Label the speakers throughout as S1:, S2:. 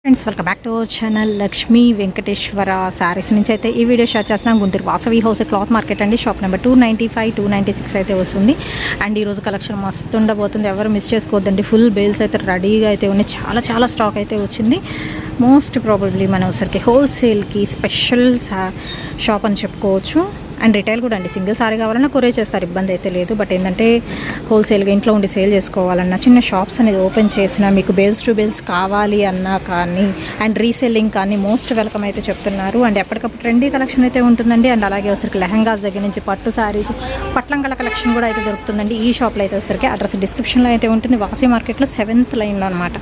S1: Friends welcome back to our channel Lakshmi Venkateswara saris నుంచి అయితే ఈ వీడియో షేర్ చేస్తున్నాం. Guntur Vasavi house cloth market అండి. షాప్ నెంబర్ 295, 296 అయితే వస్తుంది. అండ్ ఈరోజు కలెక్షన్ మస్తు ఉండబోతుంది, ఎవరు మిస్ చేసుకోవద్దండి. ఫుల్ బేల్స్ అయితే రెడీగా అయితే ఉన్నాయి, చాలా స్టాక్ అయితే వచ్చింది. మోస్ట్ ప్రాబబ్లీ మనం ఒకసారికి హోల్సేల్కి స్పెషల్ షాప్ అని చెప్పుకోవచ్చు. అండ్ రిటైల్ కూడా అండి, సింగిల్ సారీ కావాలన్నా కొరియర్ చేస్తారు, ఇబ్బంది అయితే లేదు. బట్ ఏంటంటే హోల్సేల్గా ఇంట్లో ఉండి సేల్ చేసుకోవాలన్నా, చిన్న షాప్స్ అనేది ఓపెన్ చేసినా, మీకు బేల్స్ టు బేల్స్ కావాలి అన్నా కానీ అండ్ రీసెల్లింగ్ కానీ మోస్ట్ వెల్కమ్ అయితే చెప్తున్నారు. అండ్ ఎప్పటికప్పుడు ట్రెండీ కలెక్షన్ అయితే ఉంటుందండి. అండ్ అలాగే వచ్చరికి లెహంగాస్ దగ్గర నుంచి పట్టు శారీస్, పట్లంగల కలెక్షన్ కూడా అయితే దొరుకుతుందండి ఈ షాప్లో అయితే. వచ్చరికి అడ్రస్ డిస్క్రిప్షన్లో అయితే ఉంటుంది. వాసవి మార్కెట్లో 7th లైన్లో అనమాట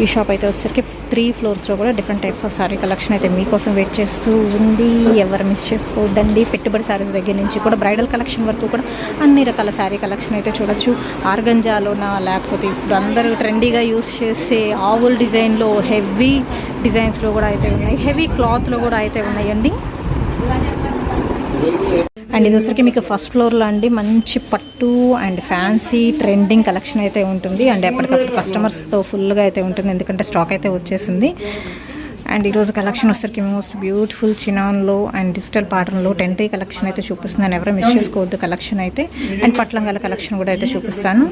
S1: ఈ షాప్ అయితే. వచ్చరికి 3 floors కూడా different types of sari collection అయితే మీకోసం వెయిట్ చేస్తూ ఉంది, ఎవరు మిస్ చేసుకోవద్దండి. పెట్టుబడి శారీస్ దగ్గర నుంచి కూడా బ్రైడల్ కలెక్షన్ వరకు కూడా అన్ని రకాల శారీ కలెక్షన్ అయితే చూడొచ్చు. ఆర్గంజాలోనా, లేకపోతే ఇప్పుడు అందరూ ట్రెండీగా యూస్ చేసే ఆవుల్ డిజైన్లో, హెవీ డిజైన్స్లో కూడా అయితే ఉన్నాయి, హెవీ క్లాత్లో కూడా అయితే ఉన్నాయండి. అండ్ ఇది వచ్చరికి మీకు ఫస్ట్ ఫ్లోర్లో అండి మంచి పట్టు అండ్ ఫ్యాన్సీ ట్రెండింగ్ కలెక్షన్ అయితే ఉంటుంది. అండ్ ఎప్పటికప్పుడు కస్టమర్స్తో ఫుల్గా అయితే ఉంటుంది, ఎందుకంటే స్టాక్ అయితే వచ్చేసింది. అండ్ ఈరోజు కలెక్షన్ వచ్చరికి మోస్ట్ బ్యూటిఫుల్ చినాన్లో అండ్ డిజిటల్ ప్యాటర్న్లో టెంట్రీ కలెక్షన్ అయితే చూపిస్తున్నాను, ఎవరో మిస్ చేసుకోవద్దు కలెక్షన్ అయితే. అండ్ పట్లంగాల కలెక్షన్ కూడా అయితే చూపిస్తాను.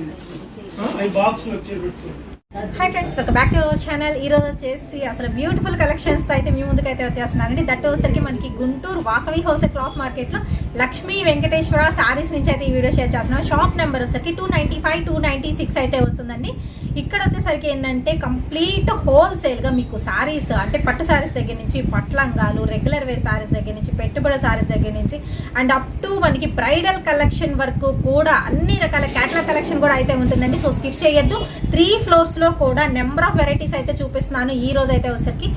S1: Hi friends, welcome back to our channel. ఈరోజు వచ్చేసి అసలు బ్యూటిఫుల్ కలెక్షన్స్తో అయితే మీ ముందుకు అయితే వచ్చేస్తున్నానండి. దట్ వచ్చరికి మనకి గుంటూరు వాసవి హౌస్ క్లాత్ మార్కెట్లో లక్ష్మీ వెంకటేశ్వర శారీస్ నుంచి అయితే ఈ వీడియో షేర్ చేస్తున్నాం. షాప్ నెంబర్ వచ్చరికి 295, 296 అయితే వస్తుందండి. ఇక్కడ వచ్చేసరికి ఏంటంటే కంప్లీట్ హోల్సేల్గా మీకు శారీస్ అంటే పట్టు శారీస్ దగ్గర నుంచి పట్లంగాలు, రెగ్యులర్ వేర్ శారీస్ దగ్గర నుంచి, పెట్టుబడి శారీస్ దగ్గర నుంచి అండ్ అప్ టు మనకి బ్రైడల్ కలెక్షన్ వరకు కూడా అన్ని రకాల క్యాటలాగ్ కలెక్షన్ కూడా అయితే ఉంటుందండి. సో స్కిప్ చేయొద్దు. 3 floors కూడా నెంబర్ ఆఫ్ వెరైటీస్ అయితే చూపిస్తున్నాను ఈ రోజు అయితే. వచ్చరికి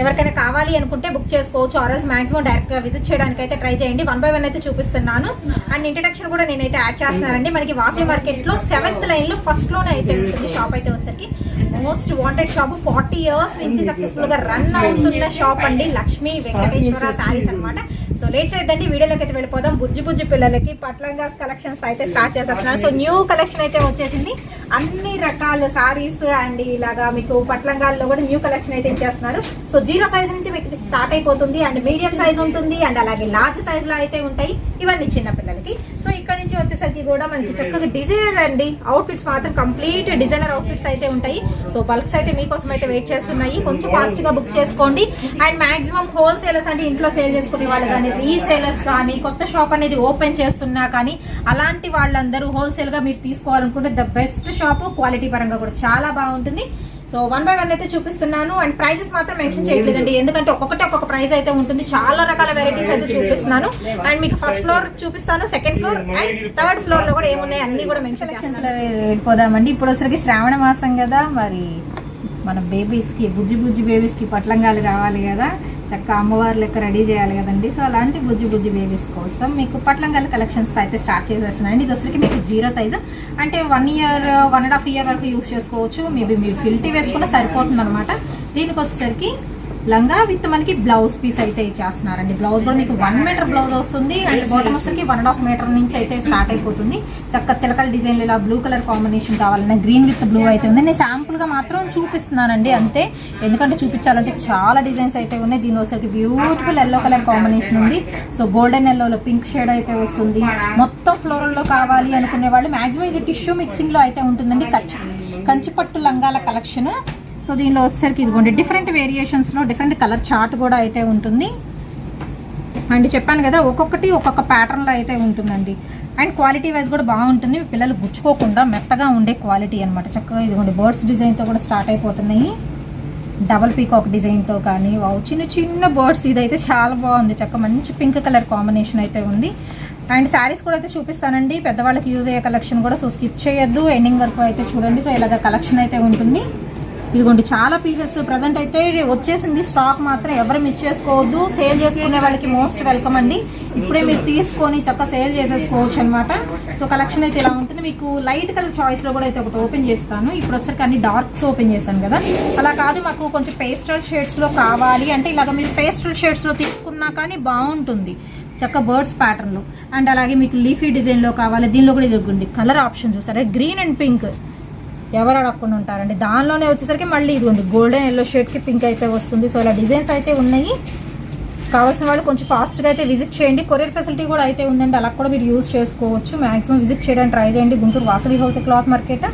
S1: ఎవరికైనా కావాలి అనుకుంటే బుక్ చేసుకోవచ్చు, ఆర్ఎల్స్ మాక్సిమం డైరెక్ట్ గా విజిట్ చేయడానికి అయితే ట్రై చేయండి. 1 by 1 అయితే చూపిస్తున్నాను. అండ్ ఇంట్రడక్షన్ కూడా నేనైతే యాడ్ చేస్తున్నానండి. మనకి వాసవి మార్కెట్ లో 7th లైన్ లో ఫస్ట్ లోనే అయితే ఉంటుంది షాప్ అయితే. వచ్చరికి మోస్ట్ వాంటెడ్ షాప్, 40 years నుంచి సక్సెస్ఫుల్ గా రన్ అవుతున్న షాప్ అండి, లక్ష్మీ వెంకటేశ్వర శారీస్ అనమాట. సో లేట్ చేయద్దండి, వీడియోలోకి అయితే వెళ్ళిపోదాం. బుజ్జి పిల్లలకి పట్లంగాస్ కలెక్షన్స్ అయితే స్టార్ట్ చేసేస్తున్నాను. సో న్యూ కలెక్షన్ అయితే వచ్చేసింది, అన్ని రకాల సారీస్ అండ్ ఇలాగా మీకు పట్లంగాల్లో కూడా న్యూ కలెక్షన్ అయితే ఇచ్చేస్తున్నారు. సో 0 size నుంచి మీకు స్టార్ట్ అయిపోతుంది. అండ్ మీడియం సైజ్ ఉంటుంది, అండ్ అలాగే లార్జ్ సైజ్ లో అయితే ఉంటాయి, ఇవన్నీ చిన్న పిల్లలకి. సో ఇక్కడ నుంచి వచ్చేసరికి కూడా మనకి చక్కగా డిజైనర్ అండి అవుట్ఫిట్స్ మాత్రం కంప్లీట్ డిజైనర్ అవుట్ఫిట్స్ అయితే ఉంటాయి. సో బల్క్స్ అయితే మీకోసం అయితే వెయిట్ చేస్తున్నాయి, కొంచెం ఫాస్ట్ గా బుక్ చేసుకోండి. అండ్ మాక్సిమం హోల్సేలర్స్ అంటే ఇంట్లో సేల్ చేసుకునే వాళ్ళు కానీ, రీసేలర్స్ కానీ, కొత్త షాప్ అనేది ఓపెన్ చేస్తున్నా కానీ అలాంటి వాళ్ళందరూ హోల్సేల్ గా మీరు తీసుకోవాలనుకుంటే ద బెస్ట్ షాప్, క్వాలిటీ పరంగా కూడా చాలా బాగుంటుంది. సో 1 by 1 అయితే చూపిస్తున్నాను. అండ్ ప్రైజెస్ మాత్రం మెన్షన్ చేయట్లేదండి, ఎందుకంటే ఒక్కొక్క ప్రైస్ అయితే ఉంటుంది. చాలా రకాల వెరైటీస్ అయితే చూపిస్తున్నాను. అండ్ మీకు ఫస్ట్ ఫ్లోర్ చూపిస్తాను, second floor and third floor లో కూడా ఏమున్నాయి అన్ని కూడా మెన్షన్ వెళ్ళిపోదామండి. ఇప్పుడు వచ్చరికి శ్రావణ మాసం కదా, మరి మన బేబీస్కి బుజ్జి బేబీస్కి పట్లంగాలు కావాలి కదా, చక్కగా అమ్మవారి లెక్క రెడీ చేయాలి కదండి. సో అలాంటి బుజ్జి బేబీస్ కోసం మీకు పట్లంగాల కలెక్షన్స్ అయితే స్టార్ట్ చేసేస్తున్నాయండి. ఇది వచ్చరికి మీకు 0 size అంటే 1 year, 1.5 year వరకు యూస్ చేసుకోవచ్చు. మేబీ మీరు ఫిల్టీ వేసుకున్న సరిపోతుంది అనమాట. దీనికి వచ్చేసరికి లంగా విత్ మనకి బ్లౌజ్ పీస్ అయితే ఇచ్చేస్తున్నారండి. బ్లౌజ్ కూడా మీకు 1 meter బ్లౌజ్ వస్తుంది. అండ్ బాటమ్ వచ్చరికి 1.5 meter నుంచి అయితే స్టార్ట్ అయిపోతుంది. చక్క చిలకల డిజైన్లు ఇలా బ్లూ కలర్ కాంబినేషన్ కావాలన్నా గ్రీన్ విత్ బ్లూ అయితే ఉంది. నేను శాంపుల్ గా మాత్రం చూపిస్తున్నానండి అంతే, ఎందుకంటే చూపించాలంటే చాలా డిజైన్స్ అయితే ఉన్నాయి. దీని వచ్చరికి బ్యూటిఫుల్ ఎల్లో కలర్ కాంబినేషన్ ఉంది. సో గోల్డెన్ ఎల్లోలో పింక్ షేడ్ అయితే వస్తుంది. మొత్తం ఫ్లోరల్ లో కావాలి అనుకునే వాళ్ళు మాక్సిమం ఇది టిష్యూ మిక్సింగ్ లో అయితే ఉంటుందండి. కంచిపట్టు లంగాల కలెక్షన్. సో దీనిలో వచ్చేసరికి ఇదిగోండి డిఫరెంట్ వేరియేషన్స్లో డిఫరెంట్ కలర్ చార్ట్ కూడా అయితే ఉంటుంది. అండ్ చెప్పాను కదా ఒక్కొక్కటి ఒక్కొక్క ప్యాటర్న్లో అయితే ఉంటుందండి. అండ్ క్వాలిటీ వైజ్ కూడా బాగుంటుంది, పిల్లలు గుచ్చుకోకుండా మెత్తగా ఉండే క్వాలిటీ అనమాట. చక్కగా ఇదిగోండి బర్డ్స్ డిజైన్తో కూడా స్టార్ట్ అయిపోతున్నాయి, డబల్ పీకాక్ డిజైన్తో కానీ. చిన్న బర్డ్స్ ఇదైతే చాలా బాగుంది, చక్కగా మంచి పింక్ కలర్ కాంబినేషన్ అయితే ఉంది. అండ్ శారీస్ కూడా అయితే చూపిస్తానండి, పెద్దవాళ్ళకి యూజ్ అయ్యే కలెక్షన్ కూడా. సో స్కిప్ చేయొద్దు, ఎండింగ్ వరకు అయితే చూడండి. సో ఇలాగ కలెక్షన్ అయితే ఉంటుంది. ఇదిగోండి చాలా పీసెస్ ప్రజెంట్ అయితే వచ్చేసింది, స్టాక్ మాత్రం ఎవరు మిస్ చేసుకోవద్దు. సేల్ చేసుకునే వాళ్ళకి మోస్ట్ వెల్కమ్ అండి. ఇప్పుడే మీరు తీసుకొని చక్కగా సేల్ చేసేసుకోవచ్చు అనమాట. సో కలెక్షన్ అయితే ఇలా ఉంటుంది. మీకు లైట్ కలర్ చాయిస్ లో కూడా అయితే ఒకటి ఓపెన్ చేస్తాను. ఇప్పుడు వచ్చరికి అన్ని డార్క్స్ ఓపెన్ చేశాను కదా, అలా కాదు మాకు కొంచెం పేస్టల్ షేడ్స్ లో కావాలి అంటే ఇలాగ మీరు పేస్టల్ షేడ్స్ లో తీసుకున్నా కానీ బాగుంటుంది. చక్క బర్డ్స్ ప్యాటర్న్ లో అండ్ అలాగే మీకు లీఫీ డిజైన్ లో కావాలి. దీనిలో కూడా ఇదిగోండి కలర్ ఆప్షన్ చూసారా, గ్రీన్ అండ్ పింక్ ఎవరు అడగకుండా ఉంటారండి. దానిలోనే వచ్చేసరికి మళ్ళీ ఇదిగోండి గోల్డెన్ ఎల్లో షేడ్కి పింక్ అయితే వస్తుంది. సో ఇలా డిజైన్స్ అయితే ఉన్నాయి. కావాల్సిన వాళ్ళు కొంచెం ఫాస్ట్గా అయితే విజిట్ చేయండి. కొరియర్ ఫెసిలిటీ కూడా అయితే ఉందండి, అలా కూడా మీరు యూజ్ చేసుకోవచ్చు. మ్యాక్సిమం విజిట్ చేయడానికి ట్రై చేయండి. Guntur Vasavi house cloth market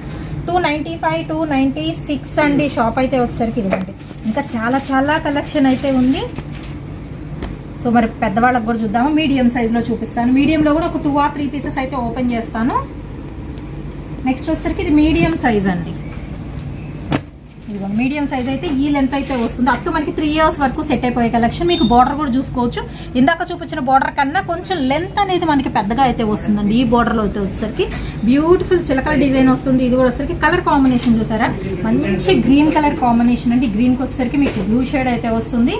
S1: 295 296 అండి షాప్ అయితే వచ్చేసరికి. ఇదిగోండి ఇంకా చాలా చాలా కలెక్షన్ అయితే ఉంది. సో మరి పెద్దవాళ్ళకి కూడా చూద్దాము. మీడియం సైజులో చూపిస్తాను. మీడియంలో కూడా ఒక 2 or 3 పీసెస్ అయితే ఓపెన్ చేస్తాను. నెక్స్ట్ వచ్చేసరికి ఇది మీడియం సైజ్ అండి. ఇదిగోండి మీడియం సైజ్ అయితే ఈ లెంత్ అయితే వస్తుంది. అప్ టు మనకి 3 years వరకు సెట్ అయిపోయే కలెక్షన్. మీకు బార్డర్ కూడా చూసుకోవచ్చు. ఇందాక చూపించిన బార్డర్ కన్నా కొంచెం లెంత్ అనేది మనకి పెద్దగా అయితే వస్తుందండి. ఈ బార్డర్లో అయితే వచ్చేసరికి బ్యూటిఫుల్ చిలకల డిజైన్ వస్తుంది. ఇది కూడా వచ్చేసరికి కలర్ కాంబినేషన్ చూసారా, మంచి గ్రీన్ కలర్ కాంబినేషన్ అండి. గ్రీన్కి వచ్చేసరికి మీకు బ్లూ షేడ్ అయితే వస్తుంది.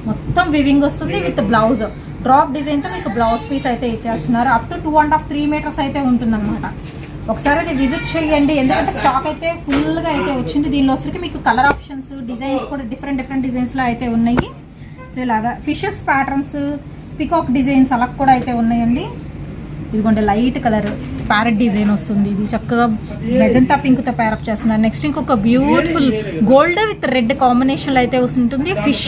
S1: మొత్తం వివింగ్ వస్తుంది విత్ బ్లౌజ్ డ్రాప్ డిజైన్తో మీకు బ్లౌజ్ పీస్ అయితే ఇచ్చేస్తున్నారు. అప్ టు 2.5-3 meters అయితే ఉంటుందన్నమాట. ఒకసారి అది విజిట్ చేయండి, ఎందుకంటే స్టాక్ అయితే ఫుల్గా అయితే వచ్చింది. దీనిలో వచ్చరికి మీకు కలర్ ఆప్షన్స్ డిజైన్స్ కూడా డిఫరెంట్ డిజైన్స్లో అయితే ఉన్నాయి. సో ఇలాగా ఫిషెస్ ప్యాటర్న్స్, పికాక్ డిజైన్స్ అలా కూడా అయితే ఉన్నాయండి. ఇదిగోండి లైట్ కలర్ ప్యారెట్ డిజైన్ వస్తుంది. ఇది చక్కగా మెజంతా పింక్తో ప్యారప్ చేస్తున్నారు. నెక్స్ట్ ఇంకొక బ్యూటిఫుల్ గోల్డ్ విత్ రెడ్ కాంబినేషన్లో అయితే వస్తుంటుంది. ఫిష్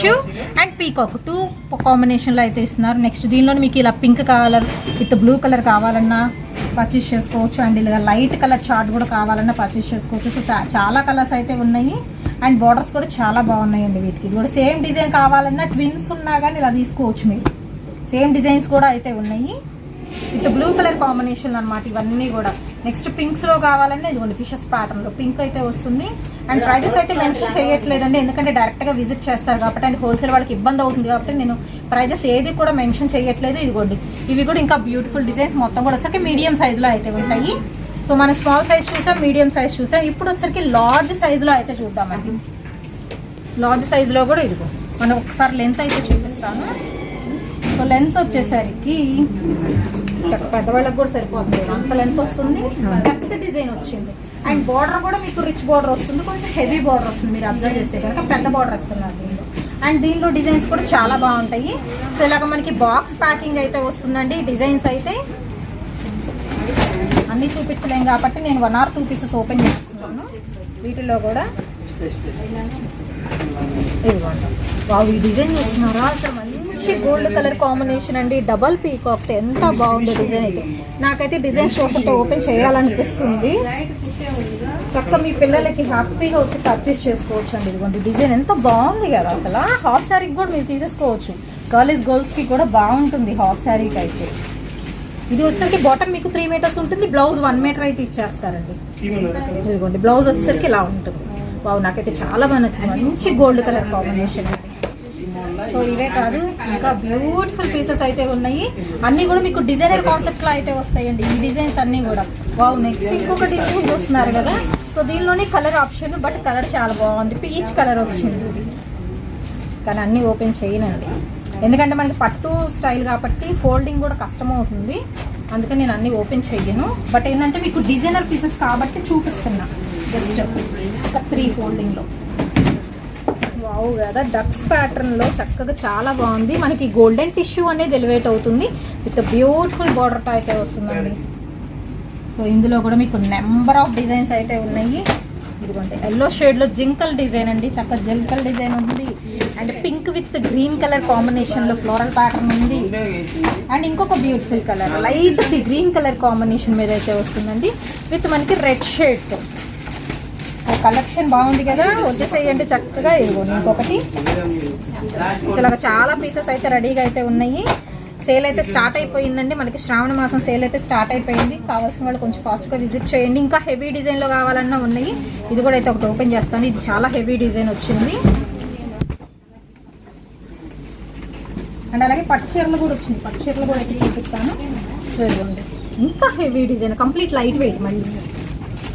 S1: అండ్ పీకాక్ 2 కాంబినేషన్లో అయితే ఇస్తున్నారు. నెక్స్ట్ దీనిలో మీకు ఇలా pink colour with blue colour కావాలన్నా పర్చేస్ చేసుకోవచ్చు. అండ్ ఇలా లైట్ కలర్ చార్ట్ కూడా కావాలన్నా పర్చేస్ చేసుకోవచ్చు. సో చాలా కలర్స్ అయితే ఉన్నాయి. అండ్ బార్డర్స్ కూడా చాలా బాగున్నాయండి వీటికి. ఇది కూడా సేమ్ డిజైన్ కావాలన్నా ట్విన్స్ ఉన్నా కానీ ఇలా తీసుకోవచ్చు. మీరు సేమ్ డిజైన్స్ కూడా అయితే ఉన్నాయి విత్ బ్లూ కలర్ కాంబినేషన్ అనమాట ఇవన్నీ కూడా. నెక్స్ట్ పింక్స్లో కావాలంటే ఇదిగోండి ఫిషెస్ ప్యాటర్న్లో పింక్ అయితే వస్తుంది. అండ్ ప్రైజెస్ అయితే మెన్షన్ చేయట్లేదండి, ఎందుకంటే డైరెక్ట్గా విజిట్ చేస్తారు కాబట్టి అండ్ హోల్సేల్ వాళ్ళకి ఇబ్బంది అవుతుంది కాబట్టి నేను ప్రైజెస్ ఏది కూడా మెన్షన్ చేయట్లేదు. ఇదిగోండి ఇవి కూడా ఇంకా బ్యూటిఫుల్ డిజైన్స్ మొత్తం కూడా వచ్చరికి మీడియం సైజులో అయితే ఉంటాయి. సో మనం స్మాల్ సైజ్ చూసాం, మీడియం సైజ్ చూసాం. ఇప్పుడు వచ్చరికి లార్జ్ సైజులో అయితే చూద్దామండి. లార్జ్ సైజులో కూడా ఇదిగో మనం ఒకసారి లెంత్ అయితే చూపిస్తాను. సో లెంత్ వచ్చేసరికి పెద్దవాళ్ళకి కూడా సరిపోతుంది, అంత లెంత్ వస్తుంది. డక్స్ డిజైన్ వచ్చింది. అండ్ బార్డర్ కూడా మీకు రిచ్ బార్డర్ వస్తుంది, కొంచెం హెవీ బార్డర్ వస్తుంది. మీరు అబ్జర్వ్ చేస్తే కనుక పెద్ద బార్డర్ వస్తున్నారు దీనిలో. అండ్ దీనిలో డిజైన్స్ కూడా చాలా బాగుంటాయి. సో ఇలాగ మనకి బాక్స్ ప్యాకింగ్ అయితే వస్తుందండి. డిజైన్స్ అయితే అన్నీ చూపించలేం కాబట్టి నేను 1 or 2 pieces ఓపెన్ చేస్తున్నాను. వీటిలో కూడా ఇదిగోండి వావ్, ఈ డిజైన్ చూస్తున్నారా, అసలు మంచి గోల్డ్ కలర్ కాంబినేషన్ అండి. డబల్ పీకాక్ ఎంత బాగుంది డిజైన్ అయితే. నాకైతే డిజైన్స్ చూస్తుంటే ఓపెన్ చేయాలనిపిస్తుంది. చక్కగా మీ పిల్లలకి హ్యాపీగా వచ్చి పర్చేస్ చేసుకోవచ్చు అండి. ఇదిగోండి డిజైన్ ఎంత బాగుంది కదా, అసలు హాఫ్ శారీకి కూడా మీరు తీసేసుకోవచ్చు. గర్ల్స్కి కూడా బాగుంటుంది హాఫ్ శారీకి అయితే. ఇది వచ్చేసరికి బాటమ్ మీకు 3 meters ఉంటుంది, బ్లౌజ్ 1 meter అయితే ఇచ్చేస్తారండి. ఇదిగోండి బ్లౌజ్ వచ్చేసరికి ఇలా ఉంటుంది. వావ్, నాకైతే చాలా బాగా నచ్చింది. మంచి గోల్డ్ కలర్ కాంబినేషన్. సో ఇవే కాదు ఇంకా బ్యూటిఫుల్ పీసెస్ అయితే ఉన్నాయి. అన్నీ కూడా మీకు డిజైనర్ కాన్సెప్ట్లో అయితే వస్తాయండి ఈ డిజైన్స్ అన్నీ కూడా. వావ్, నెక్స్ట్ ఇంకొక డిజైన్ చూస్తున్నారు కదా. సో దీనిలోనే కలర్ ఆప్షన్, బట్ కలర్ చాలా బాగుంది. పీచ్ కలర్ వచ్చింది. కానీ అన్నీ ఓపెన్ చేయనండి, ఎందుకంటే మనకి పట్టు స్టైల్ కాబట్టి ఫోల్డింగ్ కూడా కష్టం అవుతుంది. అందుకని నేను అన్నీ ఓపెన్ చెయ్యను. బట్ ఏంటంటే మీకు డిజైనర్ పీసెస్ కాబట్టి చూపిస్తున్నా. జస్ట్ ఒక 3 foldingలో. వావ్ కదా, డక్స్ ప్యాటర్న్లో చక్కగా చాలా బాగుంది. మనకి గోల్డెన్ టిష్యూ అనేది ఎలివేట్ అవుతుంది విత్ బ్యూటిఫుల్ బార్డర్తో అయితే వస్తుందండి. సో ఇందులో కూడా మీకు నెంబర్ ఆఫ్ డిజైన్స్ అయితే ఉన్నాయి. ఇదిగోండి ఎల్లో షేడ్లో జింకల్ డిజైన్ అండి, చక్కగా జింకల్ డిజైన్ ఉంది. And pink with green colour కాంబినేషన్లో ఫ్లోరల్ ప్యాటర్న్ ఉంది. అండ్ ఇంకొక beautiful colour light green colour combination మీద అయితే వస్తుందండి విత్ మనకి రెడ్ షేడ్తో. సో కలెక్షన్ బాగుంది కదా, వచ్చేసేయండి చక్కగా. ఇదిగోండి ఇంకొకటి. సో ఇలాగ చాలా పీసెస్ అయితే రెడీగా అయితే ఉన్నాయి. సేల్ అయితే స్టార్ట్ అయిపోయిందండి, మనకి శ్రావణ మాసం సేల్ అయితే స్టార్ట్ అయిపోయింది. కావాల్సిన వాళ్ళు కొంచెం ఫాస్ట్గా విజిట్ చేయండి. ఇంకా హెవీ డిజైన్లో కావాలన్నా ఉన్నాయి. ఇది కూడా అయితే ఒకటి ఓపెన్ చేస్తాను. ఇది చాలా హెవీ డిజైన్ వచ్చింది. అండ్ అలాగే పట్టు చీరలు కూడా వచ్చింది. పట్టు చీరలు కూడా అయితే చూపిస్తాను. చూడండి ఇంకా heavy design, complete light wait, మళ్ళీ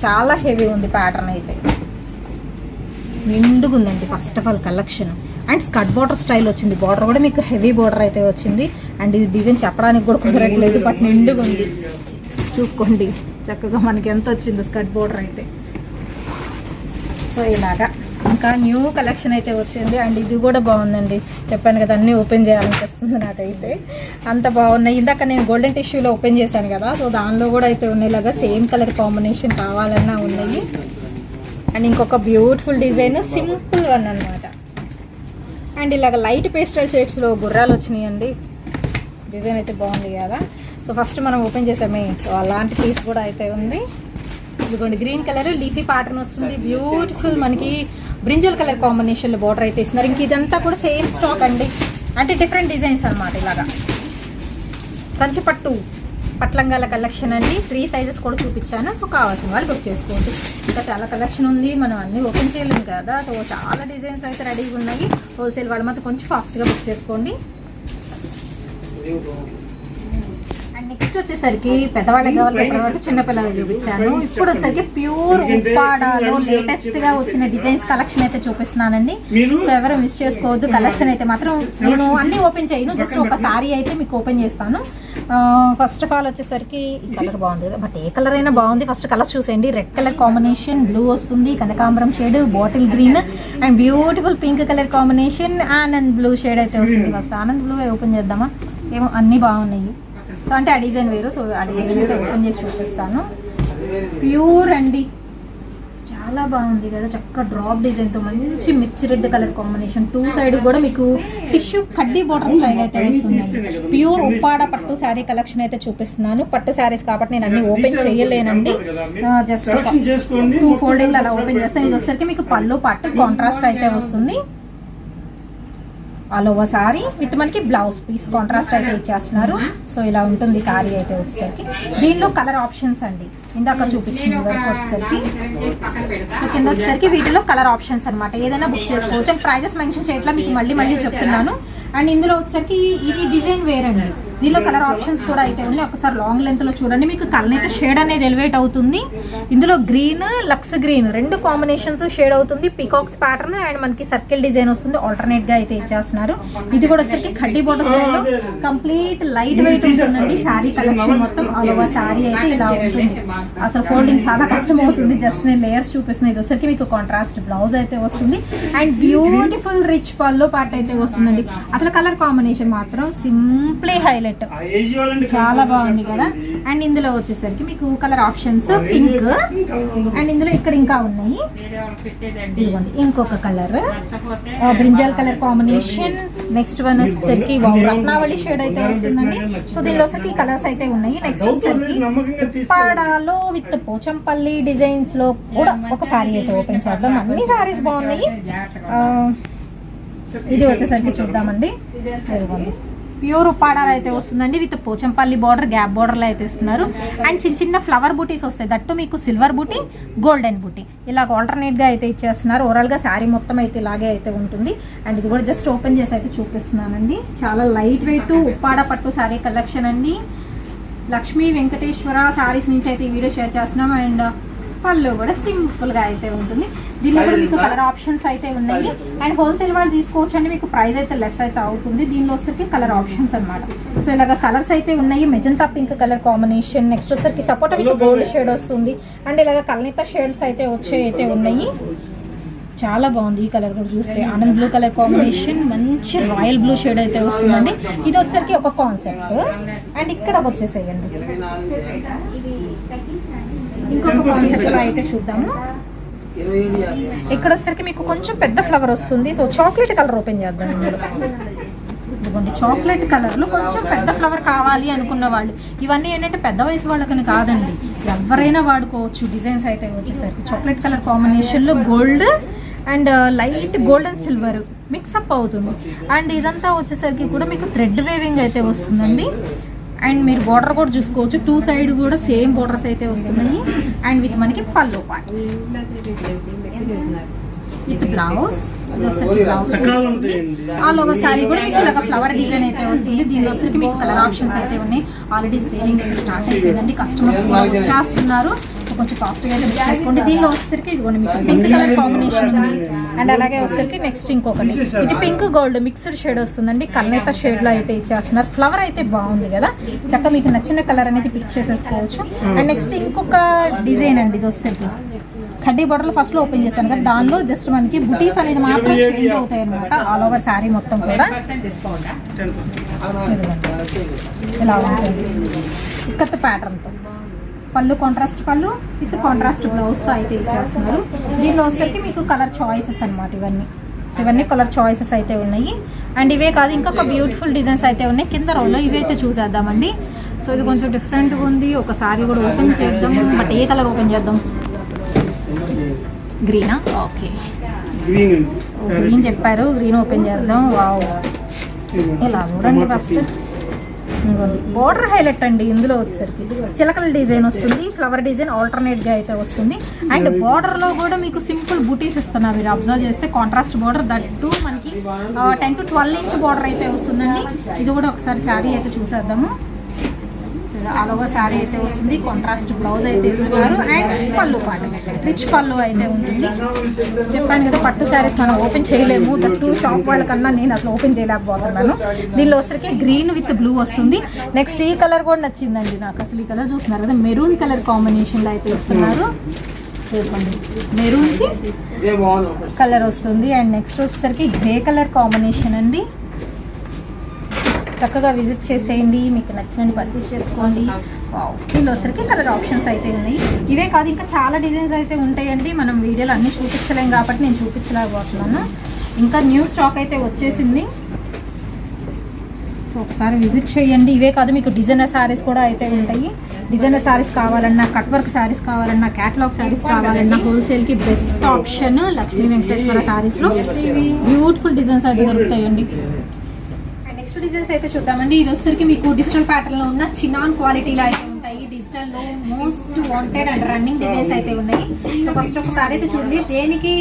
S1: చాలా హెవీ ఉంది ప్యాటర్న్ అయితే. నిండుగా ఉందండి first of all collection. And skirt border style వచ్చింది. బార్డర్ కూడా మీకు హెవీ బార్డర్ అయితే వచ్చింది. అండ్ ఇది డిజైన్ చెప్పడానికి కూడా కుదరట్లేదు, బట్ నిండుగా ఉంది. చూసుకోండి చక్కగా మనకి ఎంత వచ్చిందో స్కర్ట్ బార్డర్ అయితే. సో ఇలాగా ఇంకా న్యూ కలెక్షన్ అయితే వచ్చింది. అండ్ ఇది కూడా బాగుందండి. చెప్పాను కదా అన్నీ ఓపెన్ చేయాలనిపిస్తుంది నాకైతే, అంత బాగున్నాయి. ఇందాక నేను గోల్డెన్ టిష్యూలో ఓపెన్ చేశాను కదా, సో దానిలో కూడా అయితే ఉన్నాయి. సేమ్ కలర్ కాంబినేషన్ కావాలన్నా ఉన్నాయి. అండ్ ఇంకొక బ్యూటిఫుల్ డిజైన్, సింపుల్ వన్ అనమాట. అండ్ ఇలాగ లైట్ పేస్టల్ షేడ్స్లో గుర్రాలు వచ్చినాయండి. డిజైన్ అయితే బాగుంది కదా. సో ఫస్ట్ మనం ఓపెన్ చేసామే, సో అలాంటి పీస్ కూడా అయితే ఉంది. ఇదిగోండి గ్రీన్ కలర్ లీఫీ ప్యాటర్న్ వస్తుంది. బ్యూటిఫుల్ మనకి బ్రింజల్ కలర్ కాంబినేషన్లో బార్డర్ అయితే ఇస్తున్నారు. ఇంక ఇదంతా కూడా సేమ్ స్టాక్ అండి, అంటే డిఫరెంట్ డిజైన్స్ అనమాట. ఇలాగా కంచిపట్టు పట్లంగాల కలెక్షన్ అండి. 3 సైజెస్ కూడా చూపించాను. సో కావాల్సిన వాళ్ళు బుక్ చేసుకోవచ్చు. ఇంకా చాలా కలెక్షన్ ఉంది, మనం అన్నీ ఓపెన్ చేయలేము కదా. సో చాలా డిజైన్స్ అయితే రెడీగా ఉన్నాయి. హోల్సేల్ వాళ్ళు మాత్రం కొంచెం ఫాస్ట్గా బుక్ చేసుకోండి. అండ్ నెక్స్ట్ వచ్చేసరికి పెద్దవాళ్ళకి కావాలి, ఇప్పటివరకు చిన్నపిల్లలు చూపించాను. ఇప్పుడు వచ్చేసరికి ప్యూర్ ఉప్పాడాలో లేటెస్ట్గా వచ్చిన డిజైన్స్ కలెక్షన్ అయితే చూపిస్తున్నానండి. సో ఎవరు మిస్ చేసుకోవద్దు. కలెక్షన్ అయితే మాత్రం నేను అన్నీ ఓపెన్ చేయను, జస్ట్ ఒక సారీ అయితే మీకు ఓపెన్ చేస్తాను. ఫస్ట్ ఆఫ్ ఆల్ వచ్చేసరికి ఈ కలర్ బాగుంది కదా, బట్ ఏ కలర్ అయినా బాగుంది. ఫస్ట్ కలర్స్ చూసేయండి. రెడ్ కలర్ కాంబినేషన్, బ్లూ వస్తుంది, కనకాంబరం shade, bottle green and beautiful pink colour combination, Anand blue shade అయితే వస్తుంది. ఫస్ట్ ఆనంద్ బ్లూ ఓపెన్ చేద్దామా, ఏమో అన్నీ బాగున్నాయి. సో అంటే ఆ డిజైన్ వేరు, సో ఆ డిజైన్ అయితే ఓపెన్ చేసి చూపిస్తాను. ప్యూర్ అండి, చాలా బాగుంది కదా. చక్కగా డ్రాప్ డిజైన్తో మంచి మిర్చి రెడ్ కలర్ కాంబినేషన్. 2 సైడ్ కూడా మీకు టిష్యూ కడ్డీ బార్డర్ స్టైల్ అయితే వస్తుందండి. ప్యూర్ ఉప్పాడ పట్టు శారీ కలెక్షన్ అయితే చూపిస్తున్నాను. పట్టు శారీస్ కాబట్టి నేను అన్ని ఓపెన్ చేయలేనండి, జస్ట్ 2 ఫోల్డింగ్లు అలా ఓపెన్ చేస్తాను. ఇది వచ్చేసరికి మీకు పళ్ళు పట్టు కాంట్రాస్ట్ అయితే వస్తుంది. ఆల్ ఓవర్ సారీ విత్ మనకి బ్లౌజ్ పీస్ కాంట్రాస్ట్ అయితే ఇచ్చేస్తున్నారు. సో ఇలా ఉంటుంది సారీ అయితే వచ్చేసరికి. దీనిలో కలర్ ఆప్షన్స్ అండి, ఇందాక చూపించింది వరకు వచ్చేసరికి. సో కింద వచ్చేసరికి వీటిలో కలర్ ఆప్షన్స్ అనమాట, ఏదైనా బుక్ చేసుకోవచ్చు. అండ్ ప్రైజెస్ మెన్షన్ చేయట్లా, మీకు మళ్ళీ చెప్తున్నాను. అండ్ ఇందులో వచ్చేసరికి ఇది డిజైన్ వేరండి, దీనిలో కలర్ ఆప్షన్స్ కూడా అయితే ఉన్నాయి. ఒకసారి లాంగ్ లెంత్ లో చూడండి, మీకు కలర్ షేడ్ అనేది ఎలివేట్ అవుతుంది. ఇందులో green, lux green 2 combinations shade అవుతుంది. పీకాక్స్ ప్యాటర్న్ అండ్ మనకి సర్కిల్ డిజైన్ వస్తుంది. ఆల్టర్నేట్ గా అయితే ఇచ్చేస్తున్నారు. ఇది కూడా వచ్చేసరికి కడ్డీ బోర్డర్ స్టైల్ లో కంప్లీట్ లైట్ వెయిట్ ఉంటుందండి. శారీ కలెక్షన్ మొత్తం ఆల్ ఓవర్ శారీ అయితే ఇలా ఉంటుంది. అసలు ఫోల్డింగ్ చాలా కష్టం అవుతుంది, జస్ట్ నేను లేయర్స్ చూపిస్తున్నాను. ఇది వచ్చేసరికి మీకు కాంట్రాస్ట్ బ్లౌజ్ అయితే వస్తుంది. And beautiful rich pallu part అయితే వస్తుందండి. అసలు కలర్ కాంబినేషన్ మాత్రం సింప్లీ హైలైట్, చాలా బాగుంది కదా. అండ్ ఇందులో వచ్చేసరికి మీకు కలర్ ఆప్షన్స్ పింక్, అండ్ ఇందులో ఇక్కడ ఇంకా ఉన్నాయి. ఇదిగోండి ఇంకొక colour brinjal colour combination. Next one వచ్చేసరికి రత్నావళి షేడ్ అయితే వస్తుందండి. సో దీనిలో వచ్చేసరికి కలర్స్ అయితే ఉన్నాయి. నెక్స్ట్ వచ్చేసరికి పాడాలో విత్ పోచంపల్లి డిజైన్స్ లో కూడా ఒక సారీ అయితే ఓపెన్ చేద్దాం. అన్ని సారీస్ బాగున్నాయి. ఇది వచ్చేసరికి చూద్దామండి. ప్యూర్ ఉప్పాడాలు అయితే వస్తుందండి, విత్ పోచంపల్లి బార్డర్, గ్యాప్ బార్డర్లో అయితే ఇస్తున్నారు. అండ్ చిన్న ఫ్లవర్ బూటీస్ వస్తాయి, దట్టు మీకు సిల్వర్ బూటీ, గోల్డెన్ బూటీ ఇలా ఆల్టర్నేట్గా అయితే ఇచ్చేస్తున్నారు. ఓవరాల్గా శారీ మొత్తం అయితే ఇలాగే అయితే ఉంటుంది. అండ్ ఇది కూడా జస్ట్ ఓపెన్ చేసి అయితే చూపిస్తున్నానండి. చాలా లైట్ వెయిట్ ఉప్పాడ పట్టు శారీ కలెక్షన్ అండి. లక్ష్మీ వెంకటేశ్వర శారీస్ నుంచి అయితే ఈ వీడియో షేర్ చేస్తున్నాం. అండ్ పళ్ళు కూడా సింపుల్గా అయితే ఉంటుంది. దీనిలో కూడా మీకు కలర్ ఆప్షన్స్ అయితే ఉన్నాయి. అండ్ హోల్సేల్ వాళ్ళు తీసుకోవచ్చు అండి, మీకు ప్రైస్ అయితే లెస్ అయితే అవుతుంది. దీనిలో వచ్చరికి కలర్ ఆప్షన్స్ అనమాట. సో ఇలాగ కలర్స్ అయితే ఉన్నాయి. Magenta pink colour combination, next వచ్చరికి సపోటా విత్ గోల్డ్ షేడ్ వస్తుంది. అండ్ ఇలాగ కల్నిత షేడ్స్ అయితే వచ్చే అయితే ఉన్నాయి. చాలా బాగుంది ఈ కలర్ కూడా చూస్తే. ఆనంద్ బ్లూ కలర్ కాంబినేషన్, మంచి రాయల్ బ్లూ షేడ్ అయితే వస్తుందండి. ఇది వచ్చరికి ఒక కాన్సెప్ట్. అండ్ ఇక్కడ వచ్చేసేయండి ఇంకొక కాన్సెప్ట్ అయితే చూద్దాము. ఇక్కడ వచ్చరికి మీకు కొంచెం పెద్ద ఫ్లవర్ వస్తుంది. సో చాక్లెట్ కలర్ ఓపెన్ చేద్దాం. ఇందులో ఇదిగోండి చాక్లెట్ కలర్లో కొంచెం పెద్ద ఫ్లవర్ కావాలి అనుకున్న వాళ్ళు, ఇవన్నీ ఏంటంటే పెద్ద వయసు వాళ్ళకని కాదండి, ఎవరైనా వాడుకోవచ్చు. డిజైన్స్ అయితే వచ్చేసరికి చాక్లెట్ కలర్ కాంబినేషన్లో gold and light gold and silver mix up అవుతుంది. అండ్ ఇదంతా వచ్చేసరికి కూడా మీకు థ్రెడ్ వేవింగ్ అయితే వస్తుందండి. అండ్ మీరు బార్డర్ కూడా చూసుకోవచ్చు, 2 సైడ్ కూడా సేమ్ బార్డర్స్ అయితే వస్తున్నాయి. అండ్ విత్ మనకి పళ్ళు part with blouse, all over sorry కూడా మీకు ఇలా ఫ్లవర్ డిజైన్ అయితే వస్తుంది. దీనిలో వచ్చరికి మీకు కలర్ ఆప్షన్స్ అయితే ఉన్నాయి. ఆల్రెడీ సేలింగ్ అయితే స్టార్ట్ అయిపోయిందండి, కస్టమర్స్ కూడా వచ్చేస్తున్నారు. సో కొంచెం ఫాస్ట్గా అయితే బుక్ చేసుకోండి. దీనిలో వచ్చేసరికి ఇదిగోండి మీకు పింక్ కలర్ కాంబినేషన్ ఉంది. అండ్ అలాగే వచ్చేసరికి నెక్స్ట్ ఇంకొకటి, ఇది పింక్ గోల్డ్ మిక్స్డ్ షేడ్ వస్తుందండి. కల్నేత షేడ్ లో అయితే ఇచ్చేస్తున్నారు. ఫ్లవర్ అయితే బాగుంది కదా, చక్కగా మీకు నచ్చిన కలర్ అనేది పిక్ చేసేసుకోవచ్చు. అండ్ నెక్స్ట్ ఇంకొక డిజైన్ అండి, ఇది వచ్చేసరికి కడ్డీ బోర్డర్లు ఫస్ట్ లో ఓపెన్ చేశాను కదా, దానిలో జస్ట్ మనకి బుటీస్ అనేది మాత్రం చేంజ్ అవుతాయి అనమాట. ఆల్ ఓవర్ శారీ మొత్తం కూడా ఇలా ఉంటుంది ఇక్కత్ ప్యాటర్న్ తో. పళ్ళు కాంట్రాస్ట్ పళ్ళు విత్ కాంట్రాస్ట్ బ్లౌజ్ తో అయితే ఇచ్చేస్తున్నారు. దీనిలో వచ్చేసరికి మీకు కలర్ చాయిసెస్ అనమాట ఇవన్నీ. సో ఇవన్నీ కలర్ చాయిసెస్ అయితే ఉన్నాయి. అండ్ ఇవే కాదు ఇంకొక బ్యూటిఫుల్ డిజైన్స్ అయితే ఉన్నాయి కింద రోలో. ఇవైతే చూసేద్దామండి. సో ఇది కొంచెం డిఫరెంట్గా ఉంది. ఒకసారి కూడా ఓపెన్ చేద్దాం. బట్ ఏ కలర్ ఓపెన్ చేద్దాం? గ్రీనా? ఓకే, గ్రీన్ చెప్పారు, గ్రీన్ ఓపెన్ చేద్దాం. వావ్, ఇలా చూడండి. ఫస్ట్ బోర్డర్ హైలైట్ అండి. ఇందులో వచ్చేసరికి చిలకల డిజైన్ వస్తుంది, ఫ్లవర్ డిజైన్ ఆల్టర్నేట్ గా అయితే వస్తుంది. అండ్ బోర్డర్ లో కూడా మీకు సింపుల్ బుటీస్ ఇస్తున్నారు. మీరు అబ్జర్వ్ చేస్తే కాంట్రాస్ట్ బోర్డర్, దట్టు మనకి 10 to 12 ఇంచ్ బోర్డర్ అయితే వస్తుందండి. ఇది కూడా ఒకసారి శారీ అయితే చూసేద్దాము. ఆల్ ఓవర్ శారీ అయితే వస్తుంది. కాంట్రాస్ట్ బ్లౌజ్ అయితే ఇస్తున్నారు. అండ్ పళ్ళు పాట రిచ్ పళ్ళు అయితే ఉంటుంది. చెప్పాను కదా పట్టు శారీస్ మనం ఓపెన్ చేయలేము. దట్టు షాప్ వాళ్ళ కన్నా నేను అసలు ఓపెన్ చేయలేకపోతున్నాను. దీనిలో వచ్చరికి గ్రీన్ విత్ బ్లూ వస్తుంది. నెక్స్ట్ ఈ కలర్ కూడా నచ్చిందండి నాకు. అసలు ఈ కలర్ చూస్తున్నారు కదా, మెరూన్ కలర్ కాంబినేషన్ లో అయితే ఇస్తున్నారు. చూడండి, మెరూన్ కి కలర్ వస్తుంది. అండ్ నెక్స్ట్ వచ్చేసరికి గ్రే కలర్ కాంబినేషన్ అండి. చక్కగా విజిట్ చేసేయండి, మీకు నచ్చినవి పర్చేస్ చేసుకోండి. దీనిలో వచ్చరికి కలర్ ఆప్షన్స్ అయితే ఉన్నాయి. ఇవే కాదు ఇంకా చాలా డిజైన్స్ అయితే ఉంటాయండి. మనం వీడియోలో అన్ని చూపించలేం కాబట్టి నేను చూపించలేకపోతున్నాను. ఇంకా న్యూ స్టాక్ అయితే వచ్చేసింది. సో ఒకసారి విజిట్ చేయండి. ఇవే కాదు మీకు డిజైనర్ శారీస్ కూడా అయితే ఉంటాయి. డిజైనర్ శారీస్ కావాలన్నా, కట్ వర్క్ శారీస్ కావాలన్నా, క్యాటలాగ్ శారీస్ కావాలన్నా హోల్సేల్కి బెస్ట్ ఆప్షన్ లక్ష్మీ వెంకటేశ్వర శారీస్లో బ్యూటిఫుల్ డిజైన్స్ అయితే దొరుకుతాయండి. డిజైన్స్ అయితే చూద్దామండి. ఇది వచ్చరికి మీకు డిజిటల్ ప్యాటర్న్ లో ఉన్న చినాన్ క్వాలిటీలో అయితే ఉంటాయి. డిజిటల్ లో most wanted and running designs అయితే ఉన్నాయి. సో ఫస్ట్ ఒకసారి అయితే చూడండి. దేనికి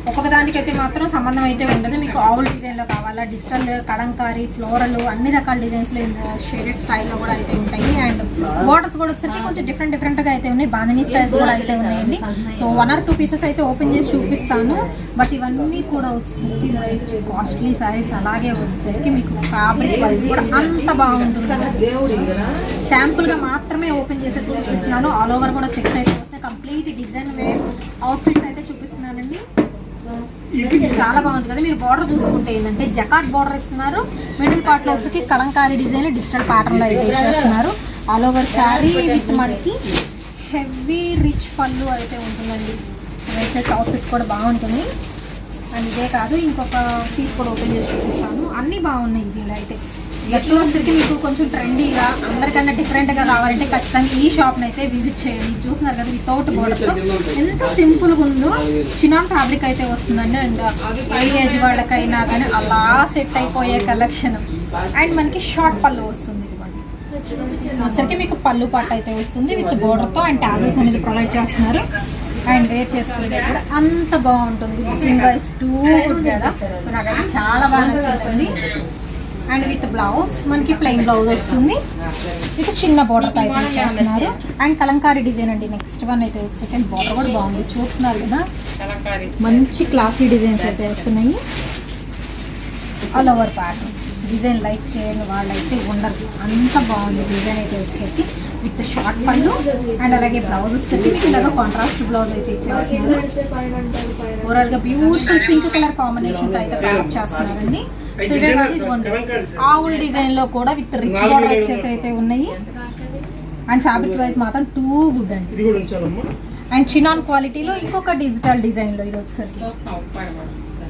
S1: ఒక్కొక్క దానికైతే మాత్రం సంబంధం అయితే ఉండదు. మీకు ఆవుల్ డిజైన్ లో కావాలా, డిజిటల్, కలంకారీ, ఫ్లోరల్, అన్ని రకాల డిజైన్స్ లో షేడెడ్ స్టైల్లో కూడా అయితే ఉంటాయి. అండ్ బోర్డర్స్ కూడా వచ్చరికి కొంచెం డిఫరెంట్ గా అయితే ఉన్నాయి. బాంధనీ స్టైల్స్ కూడా అయితే ఉన్నాయండి. సో 1 or 2 పీసెస్ అయితే ఓపెన్ చేసి చూపిస్తాను. బట్ ఇవన్నీ కూడా వచ్చేసరికి కాస్ట్లీ సారీస్. అలాగే వచ్చేసరికి మీకు ఫ్యాబ్రిక్ వైజ్ కూడా అంత బాగుంటుంది. శాంపుల్ గా మాత్రమే ఓపెన్ చేసి చూపిస్తున్నాను. ఆల్ ఓవర్ కూడా చెక్స్ అయితే వస్తాయి. కంప్లీట్ డిజైన్ వేర్ అవుట్ఫిట్స్ అయితే చూపిస్తున్నానండి. చాలా బాగుంది కదా. మీరు బార్డర్ చూసుకుంటే ఏంటంటే జకాట్ బార్డర్ ఇస్తున్నారు. మిడిల్ పార్ట్ లో వచ్చి కలంకారీ డిజైన్ డిజిటల్ ప్యాటర్న్ లో అయితే ఇచ్చేస్తున్నారు. ఆల్ ఓవర్ శారీ విత్ మనకి హెవీ రిచ్ పళ్ళు అయితే ఉంటుందండి. వేసేసి అవుట్ఫిట్ కూడా బాగుంటుంది. అండ్ ఇదే కాదు ఇంకొక పీస్ కూడా ఓపెన్ చేసి చూపిస్తాను. అన్నీ బాగున్నాయి. దీనిలో అయితే ఎట్లా వచ్చరికి మీకు కొంచెం ట్రెండీగా అందరికన్నా డిఫరెంట్గా కావాలంటే ఖచ్చితంగా ఈ షాప్ని అయితే విజిట్ చేయండి. చూస్తున్నారు కదా వితౌట్ బోర్డర్తో ఎంత సింపుల్గా ఉందో. చినాన్ ఫ్యాబ్రిక్ అయితే వస్తుందండి. అండ్ ఏ ఏజ్ వాళ్ళకైనా కానీ అలా సెట్ అయిపోయే కలెక్షన్. అండ్ మనకి షార్ట్ పళ్ళు వస్తుంది. వచ్చరికి మీకు పళ్ళు పాట అయితే వస్తుంది విత్ బోర్డర్తో. అండ్ టాజెస్ అనేది ప్రొవైడ్ చేస్తున్నారు. అండ్ వేర్ చేసుకుంటే కూడా అంత బాగుంటుంది. లుకింగ్ వైజ్ టూ గుడ్ కదా. సో నాకైతే చాలా బాగా నచ్చుతుంది. అండ్ విత్ బ్లౌజ్ మనకి ప్లెయిన్ బ్లౌజ్ వస్తుంది. విత్ చిన్న బోర్డర్ అయితే చేస్తున్నారు. అండ్ కలంకారీ డిజైన్ అండి. నెక్స్ట్ వన్ అయితే సెకండ్ బోర్డర్ కూడా బాగుంది. చూస్తున్నారు కదా, మంచి క్లాసీ డిజైన్స్ అయితే వస్తున్నాయి. All over pattern design like చేయని వాళ్ళైతే ఉండరు. అంత బాగుంది డిజైన్ అయితే వచ్చేసరికి విత్ షార్ట్ పళ్ళు. అండ్ అలాగే బ్లౌజ్ వచ్చేసరికి మీకు ఇలాగ కాంట్రాస్ట్ బ్లౌజ్ అయితే ఇచ్చేస్తున్నారు. ఓవరాల్ గా బ్యూటిఫుల్ పింక్ కలర్ కాంబినేషన్ అయితే ప్యాక్ చేస్తున్నారండి. ఆవుల్ డిజైన్ లో కూడా విత్ రిచ్ బార్డర్ వచ్చేసి అయితే ఉన్నాయి. అండ్ ఫ్యాబ్రిక్ వైజ్ మాత్రం టూ గుడ్ అండి. అండ్ చినాన్ క్వాలిటీలో ఇంకొక డిజిటల్ డిజైన్ లో ఇది వచ్చేసరికి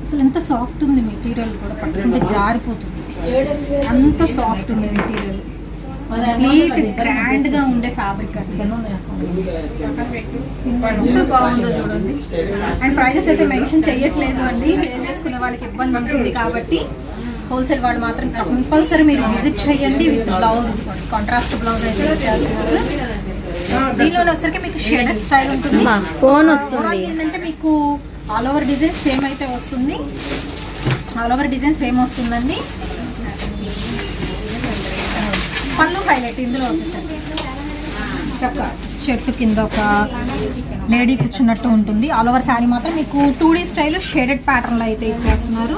S1: అసలు ఎంత సాఫ్ట్ ఉంది. మెటీరియల్ కూడా పట్టుకుంటే జారిపోతుంది. అంత సాఫ్ట్ ఉంది మెటీరియల్. కంప్లీట్ గ్రాండ్ గా ఉండే ఫ్యాబ్రిక్ అండి. ఎంత బాగుందో చూడండి. అండ్ ప్రైజెస్ అయితే మెన్షన్ చేయట్లేదు అండి. సేల్ చేసుకునే వాళ్ళకి ఇబ్బంది ఉంటుంది కాబట్టి హోల్సేల్ వాళ్ళు మాత్రం కంపల్సరీ మీరు విజిట్ చేయండి. విత్ బ్లౌజ్ కాంట్రాస్ట్ బ్లౌజ్ అయితే చేస్తున్నారు. దీనిలో వచ్చరికి మీకు షేడెడ్ స్టైల్ ఉంటుంది. ఫోన్ వస్తుంది ఏంటంటే మీకు ఆల్ ఓవర్ డిజైన్ సేమ్ అయితే వస్తుంది. ఆల్ ఓవర్ డిజైన్ సేమ్ వస్తుందండి. పళ్ళు హైలైట్ ఇందులో వచ్చేసరికి చక్క చెట్టు కింద ఒక లేడీ కూర్చున్నట్టు ఉంటుంది. ఆల్ ఓవర్ శారీ మాత్రం మీకు 2D స్టైల్ షేడెడ్ ప్యాటర్న్లో అయితే ఇచ్చేస్తున్నారు.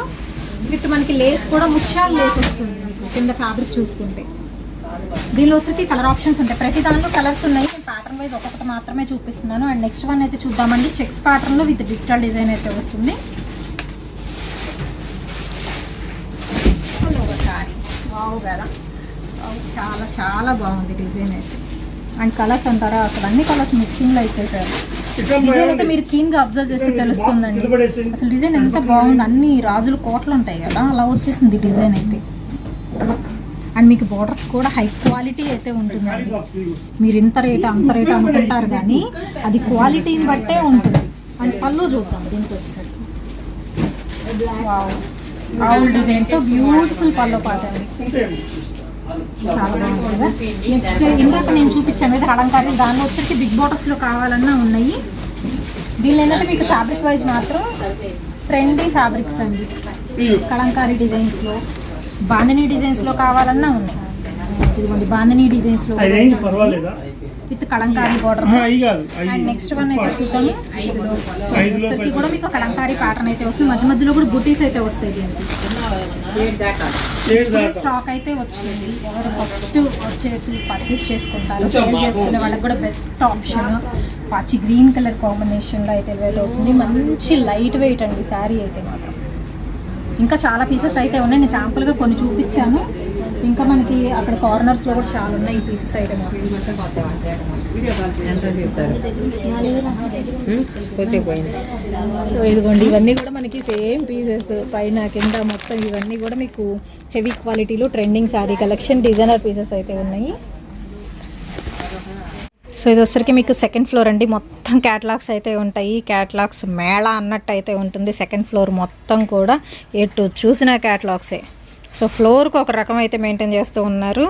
S1: విత్ మనకి లేస్ కూడా ముత్యాల లేస్ వస్తుంది. మీకు కింద ఫ్యాబ్రిక్ చూసుకుంటే దీనిలో వచ్చరికి కలర్ ఆప్షన్స్ ఉంటాయి. ప్రతి దాంట్లో కలర్స్ ఉన్నాయి. నేను ప్యాటర్న్ వైజ్ ఒక్కొక్కటి మాత్రమే చూపిస్తున్నాను. అండ్ నెక్స్ట్ వన్ అయితే చూద్దామండి. చెక్స్ ప్యాటర్న్లో విత్ డిజిటల్ డిజైన్ అయితే వస్తుంది. ఒకసారి వావ్ కదా, చాలా చాలా బాగుంది డిజైన్ అయితే. అండ్ కలర్స్ అంటారా, అసలు అన్ని కలర్స్ మిక్సింగ్లో ఇచ్చేసారు. డిజైన్ అయితే మీరు క్లీన్గా అబ్జర్వ్ చేస్తే తెలుస్తుందండి. అసలు డిజైన్ ఎంత బాగుంది. అన్ని రాజుల కోట్లు ఉంటాయి కదా, అలా వచ్చేసింది డిజైన్ అయితే. అండ్ మీకు బోర్డర్స్ కూడా హై క్వాలిటీ అయితే ఉంటుందండి. మీరు ఇంత రేటు అంత రేటు అనుకుంటారు కానీ అది క్వాలిటీని బట్టే ఉంటుంది. అండ్ పళ్ళు చూద్దాం దీనికి వచ్చేసరికి. ఆవుల్ డిజైన్తో బ్యూటిఫుల్ పళ్ళు పాట అండి, చాలా బాగుంది కదా. నెక్స్ట్ ఇందాక నేను చూపించాను కదా కలంకారీ, దానిలో వచ్చరికి బిగ్ బోర్డర్స్లో కావాలన్నా ఉన్నాయి. దీనిలో ఏంటంటే మీకు ఫ్యాబ్రిక్ వైజ్ మాత్రం ట్రెండీ ఫ్యాబ్రిక్స్ అండి. కలంకారీ డిజైన్స్లో, బాందినీ డిజైన్స్లో కావాలన్నా ఉన్నాయి. ఇదిగోండి బాందినీ డిజైన్స్లో with Kalamkari border. And next one అయితే చూద్దాము. సరికి కూడా మీకు కలంకారీ ప్యాటర్న్ అయితే వస్తుంది. మధ్య మధ్యలో కూడా బుటీస్ అయితే వస్తాయి. దీనికి స్టాక్ అయితే వచ్చింది. ఎవరు ఫస్ట్ వచ్చేసి పర్చేస్ చేసుకుంటారు, సేల్ చేసుకునే వాళ్ళకి కూడా బెస్ట్ ఆప్షన్. పచ్చి గ్రీన్ కలర్ కాంబినేషన్లో అయితే వెయిట్ అవుతుంది. మంచి లైట్ వెయిట్ అండి శారీ అయితే మాత్రం. ఇంకా చాలా పీసెస్ అయితే ఉన్నాయి. నేను శాంపుల్గా కొన్ని చూపించాను. ఇంకా మనకి అక్కడ కార్నర్స్లో కూడా చాలా ఉన్నాయి ఈ పీసెస్ ఐటమ్. సో ఇదిగోండి, ఇవన్నీ కూడా మనకి సేమ్ పీసెస్, పైన కింద మొత్తం ఇవన్నీ కూడా మీకు హెవీ క్వాలిటీలో trending sari collection designer pieces అయితే ఉన్నాయి. సో ఇది వచ్చరికి మీకు సెకండ్ ఫ్లోర్ అండి. మొత్తం క్యాటలాగ్స్ అయితే ఉంటాయి. క్యాటలాగ్స్ మేళా అన్నట్టు అయితే ఉంటుంది. సెకండ్ ఫ్లోర్ మొత్తం కూడా ఎటు చూసిన క్యాటలాగ్సే. సో ఫ్లోర్కి ఒక రకం అయితే మెయింటైన్ చేస్తూ ఉన్నారు.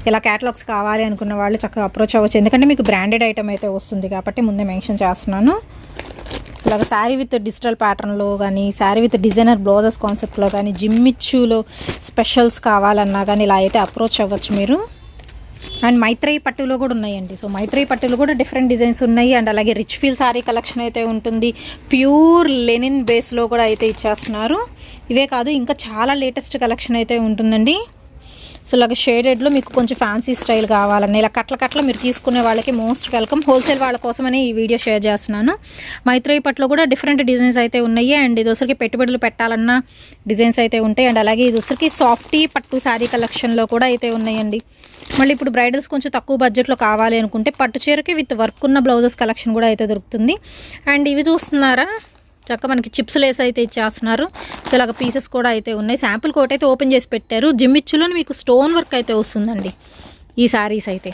S1: ఇలా క్యాటలాగ్స్ కావాలి అనుకున్న వాళ్ళు చక్కగా అప్రోచ్ అవ్వచ్చు. ఎందుకంటే మీకు బ్రాండెడ్ ఐటమ్ అయితే వస్తుంది కాబట్టి ముందే మెన్షన్ చేస్తున్నాను. ఇలాగ శారీ విత్ డిజిటల్ ప్యాటర్న్లో కానీ, శారీ విత్ డిజైనర్ బ్లౌజెస్ కాన్సెప్ట్లో కానీ, జిమ్మిచ్చులో స్పెషల్స్ కావాలన్నా కానీ ఇలా అయితే అప్రోచ్ అవ్వచ్చు మీరు. అండ్ మైత్రేయి పట్టులో కూడా ఉన్నాయండి. సో మైత్రేయి పట్టులో కూడా డిఫరెంట్ డిజైన్స్ ఉన్నాయి. అండ్ అలాగే రిచ్ ఫీల్ శారీ కలెక్షన్ అయితే ఉంటుంది. ప్యూర్ లెనిన్ బేస్లో కూడా అయితే ఇచ్చేస్తున్నారు. ఇవే కాదు ఇంకా చాలా లేటెస్ట్ కలెక్షన్ అయితే ఉంటుందండి. సో ఇలాగ షేడెడ్లో మీకు కొంచెం ఫ్యాన్సీ స్టైల్ కావాలన్నా ఇలా కట్ల మీరు తీసుకునే వాళ్ళకి మోస్ట్ వెల్కమ్. హోల్సేల్ వాళ్ళ కోసమని ఈ వీడియో షేర్ చేస్తున్నాను. మైత్రేయి పట్టులో కూడా డిఫరెంట్ డిజైన్స్ అయితే ఉన్నాయి. అండ్ ఇది వచ్చరికి పెట్టుబడులు పెట్టాలన్నా డిజైన్స్ అయితే ఉంటాయి. అండ్ అలాగే ఇది వచ్చరికి సాఫ్టీ పట్టు శారీ కలెక్షన్లో కూడా అయితే ఉన్నాయండి. మళ్ళీ ఇప్పుడు బ్రైడల్స్ కొంచెం తక్కువ బడ్జెట్లో కావాలి అనుకుంటే పట్టు చీరకి విత్ వర్క్ ఉన్న బ్లౌజెస్ కలెక్షన్ కూడా అయితే దొరుకుతుంది. అండ్ ఇవి చూస్తున్నారా, చక్కగా మనకి చిప్స్ లేస్ అయితే ఇచ్చేస్తున్నారు. సో ఇలాగ పీసెస్ కూడా అయితే ఉన్నాయి. శాంపుల్ కోట్ అయితే ఓపెన్ చేసి పెట్టారు. జిమ్మిచ్చులో మీకు స్టోన్ వర్క్ అయితే వస్తుందండి ఈ శారీస్ అయితే.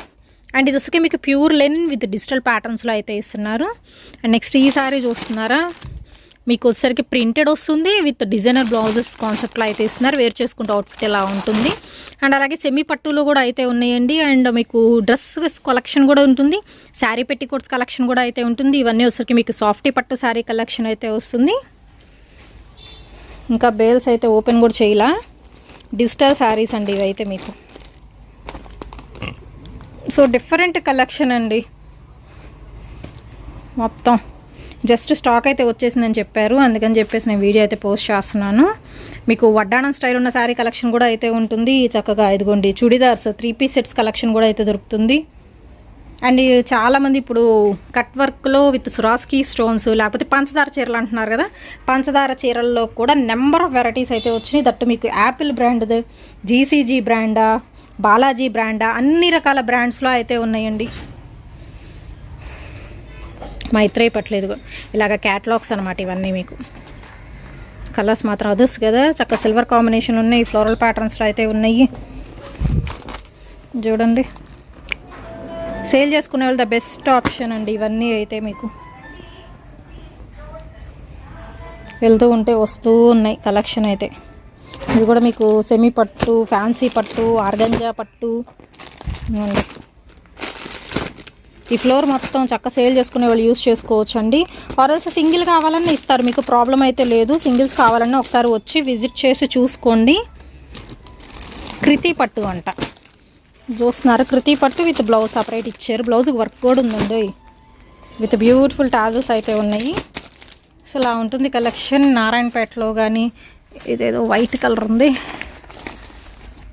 S1: అండ్ ఇది వచ్చి మీకు ప్యూర్ లెనిన్ విత్ డిజిటల్ ప్యాటర్న్స్లో అయితే ఇస్తున్నారు. అండ్ నెక్స్ట్ ఈ శారీ చూస్తున్నారా, మీకు వచ్చేసరికి ప్రింటెడ్ వస్తుంది విత్ డిజైనర్ బ్లౌజెస్ కాన్సెప్ట్లో అయితే ఇస్తున్నారు. వేర్ చేసుకుంటే అవుట్ఫిట్ ఇలా ఉంటుంది. అండ్ అలాగే సెమీ పట్టులో కూడా అయితే ఉన్నాయండి. అండ్ మీకు డ్రెస్ కలెక్షన్ కూడా ఉంటుంది. శారీ పెట్టికోట్స్ కలెక్షన్ కూడా అయితే ఉంటుంది. ఇవన్నీ వచ్చరికి మీకు సాఫ్టీ పట్టు శారీ కలెక్షన్ అయితే వస్తుంది. ఇంకా బేల్స్ అయితే ఓపెన్ కూడా చేయలా, డిజిటల్ శారీస్ అండి ఇవైతే మీకు. సో డిఫరెంట్ కలెక్షన్ అండి మొత్తం. జస్ట్ స్టాక్ అయితే వచ్చేసిందని చెప్పారు, అందుకని చెప్పేసి నేను వీడియో అయితే పోస్ట్ చేస్తున్నాను. మీకు వడ్డాణం స్టైల్ ఉన్న శారీ కలెక్షన్ కూడా అయితే ఉంటుంది. చక్కగా ఇదిగోండి చుడిదార్స్ 3 పీస్ సెట్స్ కలెక్షన్ కూడా అయితే దొరుకుతుంది. అండ్ చాలామంది ఇప్పుడు కట్ వర్క్లో విత్ సురాస్కీ స్టోన్స్ లేకపోతే పంచదార చీరలు అంటున్నారు కదా, పంచదార చీరల్లో కూడా నెంబర్ ఆఫ్ వెరైటీస్ అయితే వచ్చినాయి. దట్టు మీకు యాపిల్ బ్రాండ్ది, జీసీజీ బ్రాండా, బాలాజీ బ్రాండా, అన్ని రకాల బ్రాండ్స్లో అయితే ఉన్నాయండి. మైత్రేయి పట్టలేదు ఇలాగ క్యాటలాగ్స్ అనమాట ఇవన్నీ. మీకు కలర్స్ మాత్రం అదర్స్ కదా, చక్కగా సిల్వర్ కాంబినేషన్ ఉన్నాయి. ఫ్లోరల్ ప్యాటర్న్స్లో అయితే ఉన్నాయి చూడండి. సేల్ చేసుకునే వాళ్ళు ద బెస్ట్ ఆప్షన్ అండి ఇవన్నీ అయితే. మీకు వెళ్తూ ఉంటే వస్తూ ఉన్నాయి కలెక్షన్ అయితే. ఇది కూడా మీకు సెమీ పట్టు, ఫ్యాన్సీ పట్టు, ఆర్గంజా పట్టు. ఈ ఫ్లోర్ మొత్తం చక్క సేల్ చేసుకునే వాళ్ళు యూస్ చేసుకోవచ్చు అండి. ఆర్ఎల్స్ సింగిల్ కావాలన్నా ఇస్తారు, మీకు ప్రాబ్లం అయితే లేదు. సింగిల్స్ కావాలన్నా ఒకసారి వచ్చి విజిట్ చేసి చూసుకోండి. కృతి పట్టు అంట చూస్తున్నారు. కృతి పట్టు విత్ బ్లౌజ్ సపరేట్ ఇచ్చారు. బ్లౌజ్కి వర్క్ కూడా ఉందండి విత్ బ్యూటిఫుల్ టాజల్స్ అయితే ఉన్నాయి. సో అలా ఉంటుంది కలెక్షన్. నారాయణపేటలో కానీ ఇదేదో వైట్ కలర్ ఉంది.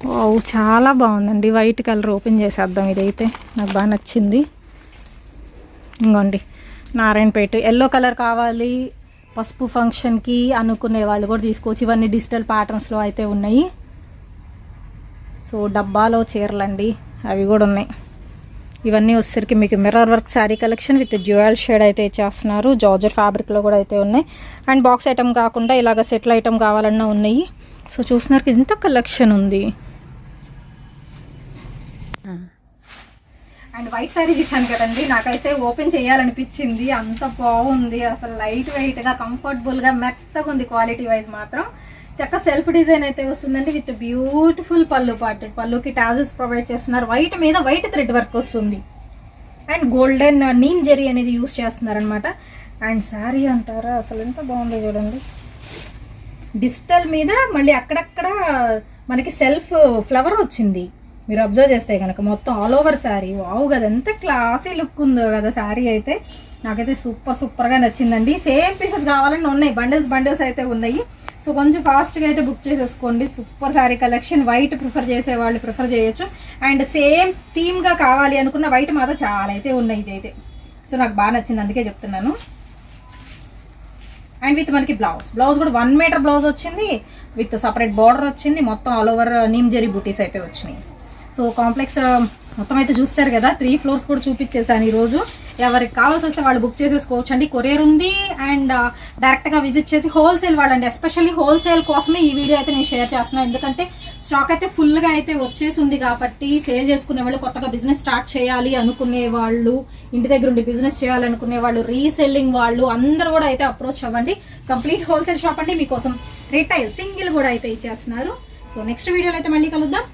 S1: వావ్, చాలా బాగుందండి. వైట్ కలర్ ఓపెన్ చేసేద్దాం. ఇదైతే నాకు బాగా నచ్చింది. ఇంకోండి నారాయణపేట ఎల్లో కలర్ కావాలి పసుపు ఫంక్షన్కి అనుకునే వాళ్ళు కూడా తీసుకోవచ్చు. ఇవన్నీ డిజిటల్ ప్యాటర్న్స్లో అయితే ఉన్నాయి. సో డబ్బాలో చీరలండి, అవి కూడా ఉన్నాయి. ఇవన్నీ వచ్చేసరికి మీకు mirror work sari collection with jewel shade అయితే ఇచ్చేస్తున్నారు. జార్జెట్ ఫ్యాబ్రిక్లో కూడా అయితే ఉన్నాయి. అండ్ బాక్స్ ఐటమ్ కాకుండా ఇలాగ సెటిల్ ఐటమ్ కావాలన్నా ఉన్నాయి. సో చూస్తున్నారు ఇంత కలెక్షన్ ఉంది. అండ్ వైట్ శారీ తీసాను కదండి, నాకైతే ఓపెన్ చేయాలనిపించింది. అంత బాగుంది అసలు, లైట్ వెయిట్గా కంఫర్టబుల్గా మెత్తగా ఉంది. క్వాలిటీ వైజ్ మాత్రం చక్క సెల్ఫ్ డిజైన్ అయితే వస్తుందండి విత్ బ్యూటిఫుల్ పళ్ళు పాటు. పళ్ళుకి టాజెస్ ప్రొవైడ్ చేస్తున్నారు. వైట్ మీద వైట్ థ్రెడ్ వర్క్ వస్తుంది. అండ్ గోల్డెన్ నీమ్ జెరీ అనేది యూస్ చేస్తున్నారనమాట. అండ్ శారీ అంటారా అసలు ఎంత బాగుందో చూడండి. డిజిటల్ మీద మళ్ళీ అక్కడక్కడ మనకి సెల్ఫ్ ఫ్లవర్ వచ్చింది. మీరు అబ్జర్వ్ చేస్తే కనుక మొత్తం ఆల్ ఓవర్ శారీ. వావ్ కదా, ఎంత క్లాసీ లుక్ ఉందో కదా శారీ అయితే. నాకైతే సూపర్గా నచ్చిందండి. సేమ్ పీసెస్ కావాలని ఉన్నాయి, బండిల్స్ అయితే ఉన్నాయి. సో కొంచెం ఫాస్ట్గా అయితే బుక్ చేసేసుకోండి. Super sari collection. White prefer చేసే వాళ్ళు ప్రిఫర్ చేయొచ్చు. అండ్ సేమ్ థీమ్గా కావాలి అనుకున్న వైట్ మాత్రం చాలా అయితే ఉన్నాయి ఇదైతే. సో నాకు బాగా నచ్చింది, అందుకే చెప్తున్నాను. అండ్ విత్ మనకి బ్లౌజ్ కూడా 1 మీటర్ బ్లౌజ్ వచ్చింది విత్ సపరేట్ బార్డర్ వచ్చింది. మొత్తం ఆల్ ఓవర్ నీమ్ జెరీ బూటీస్ అయితే వచ్చినాయి. సో కాంప్లెక్స్ మొత్తం అయితే చూస్తారు కదా, 3 ఫ్లోర్స్ కూడా చూపించేసాను ఈరోజు. ఎవరికి కావాల్సి వస్తే వాళ్ళు బుక్ చేసేసుకోవచ్చు అండి. కొరియర్ ఉంది. అండ్ డైరెక్ట్గా విజిట్ చేసి హోల్సేల్ వాడండి. ఎస్పెషల్లీ హోల్సేల్ కోసమే ఈ వీడియో అయితే నేను షేర్ చేస్తున్నాను. ఎందుకంటే స్టాక్ అయితే ఫుల్గా అయితే వచ్చేసింది కాబట్టి సేల్ చేసుకునే వాళ్ళు, కొత్తగా బిజినెస్ స్టార్ట్ చేయాలి అనుకునే వాళ్ళు, ఇంటి దగ్గర ఉండి బిజినెస్ చేయాలనుకునే వాళ్ళు, రీసెల్లింగ్ వాళ్ళు అందరూ కూడా అయితే అప్రోచ్ అవ్వండి. కంప్లీట్ హోల్సేల్ షాప్ అండి. మీకోసం రిటైల్ సింగిల్ కూడా అయితే ఇచ్చేస్తున్నారు. సో నెక్స్ట్ వీడియోలో అయితే మళ్ళీ కలుద్దాం.